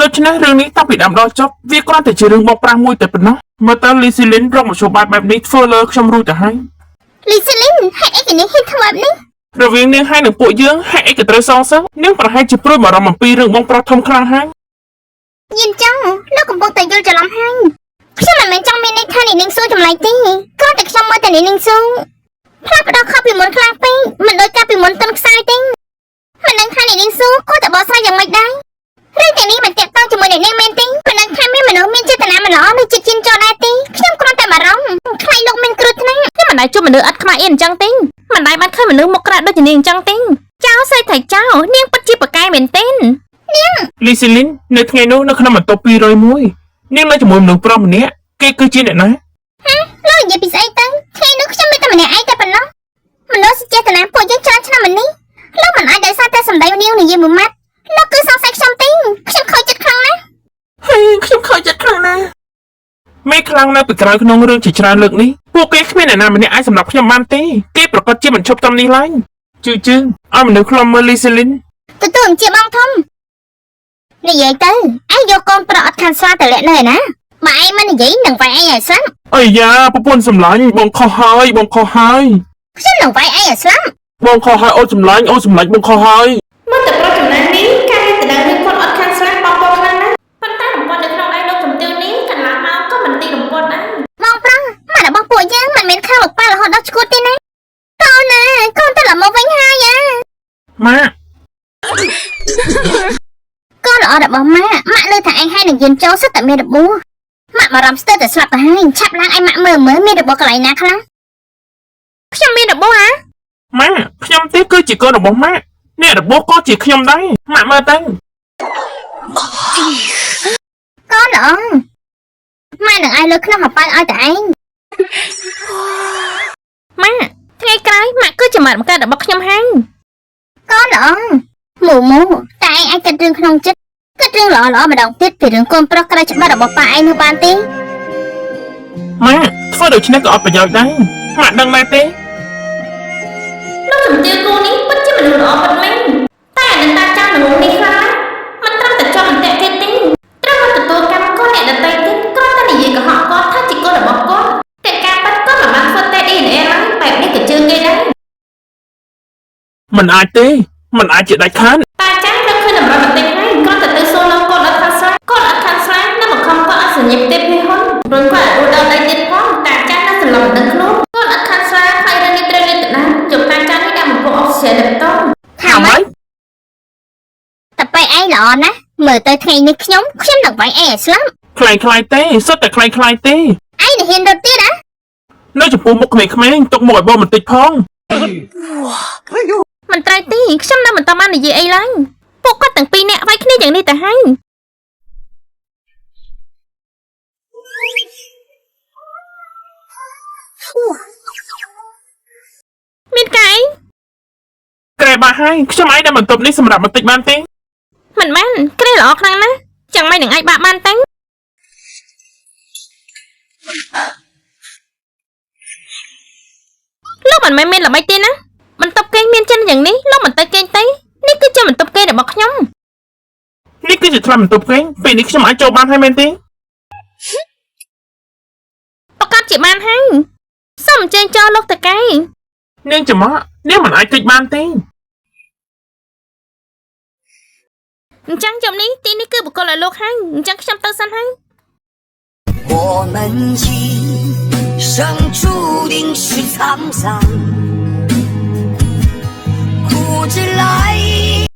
ដូច្នេះរឿងនេះតាំងពីដើមដល់ចប់វាគ្រាន់តែជារឿងបោកប្រាស់មួយតែប៉ុណ្ណោះមើលតើលីស៊ីលីនរកមធ្យោបាយបែបនេះធ្វើលើខ្ញុំរួចទៅហើយលីស៊ីលីនហេតុអីគេនេះហ៊ានធ្វើបែបនេះរវាងនាងហើយនឹងពួកយើងហេតុអីក៏ត្រូវសងសឹកនាងប្រហែលជាព្រួយបារម្ភអំពីរឿងបងប្រុសធំខ្លាំងហើយយិនចង់លោកកំពុងតែយល់ច្រឡំហើយខ្ញុំមិនមែនចង់មានន័យថានាងស៊ូចម្លែកទេគ្រាន់តែខ្ញុំមើលតែនាងស៊ូផ្លាស់ប្ដូរខុសពីមុនខ្លាំងពេកមិនដូចកាលពីមុនទន់ខ្សោយទេមិនដឹងថានាងស៊ូគួរតែបកស្រាយយ៉ាងម៉េចដែររឿងទាំងនេះមិនតាក់ទងជាមួយនាងមែនទេមិនដឹងថាមានមនុស្សមានចេតនាមិនល្អនៅចិត្តជិនចោលដែរទេខ្ញុំគ្រាន់តែបារម្ភខ្លាចលោកមានគ្រោះថ្នាក់ខ្ញុំមិនដែលជួបមនុស្សអត់ខ្មាស់អៀនអញ្ចឹងទេមិនដែលបានឃើញមនុស្សមុខក្រាស់ដូចនាងអញ្ចឹងទេចៅស្រីថៃចៅនាងពិតជាប្រកែមែនទេនាងលីស៊ីលីននៅថ្ងៃនោះនៅក្នុងបន្ទប់201នាងនៅជាមួយមនុស្សប្រុសម្នាក់គេគឺជាអ្នកណាលោកនិយាយពីស្អីទៅថ្ងៃនោះខ្ញុំមានតែម្នាក់ឯងតែប៉ុណ្ណោះមនុស្សចេតនាពួកយើងច្រើនឆ្នាំនេះលោកមិនអាចដោយសារតែសម្ដីនាងនិយាយមួយម៉ាត់លោកគឺសង្ស័យខ្ញុំទេខ្ញុំខូចចិត្តខ្លាំងណាស់ខ្ញុំខូចចិត្តខ្លាំងណាស់មេខ្លាំងនៅពីក្រោយក្នុងរឿងជាច្រើនលើកនេះពួកគេគ្មានអ្នកណាម្នាក់អាចសម្រាប់ខ្ញុំបានទេគេប្រកាសជាមិនឈប់តាមនេះឡើយជឿឲ្យមនុស្សខ្លំមើលលីស៊ីលីនទទួលជាបងធំនិយាយទៅឯងយកកូនប្រអត់ខានស្វាទៅលាក់នៅឯណាបើឯងមិននិយាយនឹងវាយឯងឲ្យស្លាប់អាយ៉ាប្រពន្ធសម្លាញ់បងខុសហើយខ្ញុំនឹងវាយឯងឲ្យស្លាប់បងខុសហើយអូនសម្លាញ់បងខុសហើយមើលតែប្រុសចំណាននេះការទៅដឹងរឿងគាត់អត់ខានស្លាប់បងខ្លាំងណាស់ប៉ុន្តែរំពាត់នៅក្នុងដៃលោកជំទាវនេះកន្លងមកក៏មិនទីរំពាត់ដែរបងប្រុសម៉ាក់របស់ពួកយើងមិនមែនខាងលោកប៉ារហូតដល់ឈួតទេណាកូនណាកូនត្រឡប់មកវិញហើយម៉ាក់កូនល្អរបស់ម៉ាក់លើថាឯងហើយនឹងយិនចូលសិតតែមានរបួសម៉ាក់បារម្ភស្ទើរតែស្លាប់ទៅហើយឆាប់ឡើងឲ្យម៉ាក់មើលមានរបួសកន្លែងណាខ្លះខ្ញុំមានរបួសហ៎ម៉ាក់ខ្ញុំទេគឺជាកូនរបស់ម៉ាក់អ្នករបួសក៏ជាខ្ញុំដែរម៉ាក់មើលទៅកូនល្អម៉ាក់នឹងឲ្យលើក្នុងអប៉ៅឲ្យតែឯងម៉ាក់ថ្ងៃក្រោយម៉ាក់គឺជាម៉ាក់បង្កើតរបស់ខ្ញុំហើយកូនល្អមូតែឯងអាចគិតរឿងក្នុងចិត្តគិតរឿងល្អម្ដងទៀតពីរឿងកូនប្រុសក្រីច្បាស់របស់ប៉ាឯងនោះបានទេម៉ាក់ធ្វើដូច្នេះក៏អត់ប្រយោជន៍ដែរម៉ាក់ដឹងដែរទេលោកជំទាវគូនេះពិតជាមនុស្សល្អពិតមែនតែនឹងតាមចាំមនុស្សនេះខ្លាំងណាស់មិនត្រឹមតែជាប់អន្ទាក់ទៀតទេត្រូវមកទទួលកម្មគាត់អ្នកដទៃទៀតគ្រាន់តែនិយាយកុហកគាត់ថាជាកូនរបស់គាត់តែការបាត់គាត់មិនបានធ្វើតែ DNA ឡើយបែបនេះក៏ជឿគេដែរមិនអាចទេមិនអាចជាដាច់ខាតតាចាស់នៅឃើញតម្រុយបន្តិចហើយគាត់ទៅសួរលោកគាត់អត់ខានស្លាប់នៅបង្ខំគាត់អត់សញ្ញាទេពីហ៊ុនរួចគាត់រួចដល់ដៃទៀតផងតាចាស់នៅសន្លប់នឹងខ្លួនគាត់អត់ខានស្លាប់ហើយរនេះត្រូវលេបទៅណាជុំតាចាស់នេះដាក់បំពុះអុកស៊ីហ្សែនទៅតថាម៉េចតែបែឯងល្អណាស់មើលទៅថ្ងៃនេះខ្ញុំនឹងវាយឯងឲ្យស្លាប់ខ្លាយទេសុទ្ធតែខ្លាយទេឯងនឹងហ៊ានរត់ទៀតនៅចំពោះមុខក្មេងៗទុកមកឲ្យបងបន្តិចផងមិនត្រូវទេខ្ញុំនៅមិនតាមបាននិយាយអីឡើយពួកគាត់ទាំងពីរនាក់វាយគ្នាយ៉ាងនេះទៅហើយមានកាយក្រែបាក់ហើយខ្ញុំឯងនៅបន្ទប់នេះសម្រាប់បន្តិចបានទេមិនបានក្រែល្អខ្លាំងណាស់chẳng mayនឹងឯងបាក់បានទេលោកមិនមែនមានល្បិចទេណាបន្ទប់គេងមានចិនយ៉ាងនេះលោកមិនទៅគេងទេនេះគឺជាបន្ទប់គេងរបស់ខ្ញុំនេះគឺជាថ្លៃបន្ទប់គេងពេលនេះខ្ញុំអាចចូលបានហើយមែនទេប្រកាសជាបានហើយសូមអញ្ជើញចូលលោកតកែនាងចំអកនាងមិនអាចគេចបានទេអញ្ចឹងចំនេះទីនេះគឺបុគ្គលឲ្យលោកហើយអញ្ចឹងខ្ញុំទៅសិនហើយ我们今生注定是沧桑